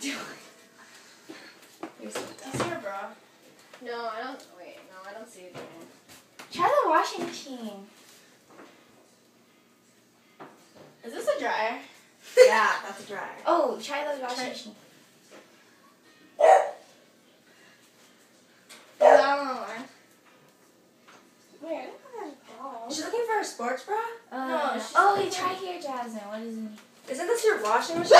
doing? You see her bra? No, I don't. Wait, no, I don't see it. Try the washing machine. Is this a dryer? Yeah, that's a dryer. Oh, try the washing machine. Wait, I don't have a bra. She's looking for a sports bra? No, she's oh, looking wait, try here, Jasmine. What is it? Isn't this your washing machine?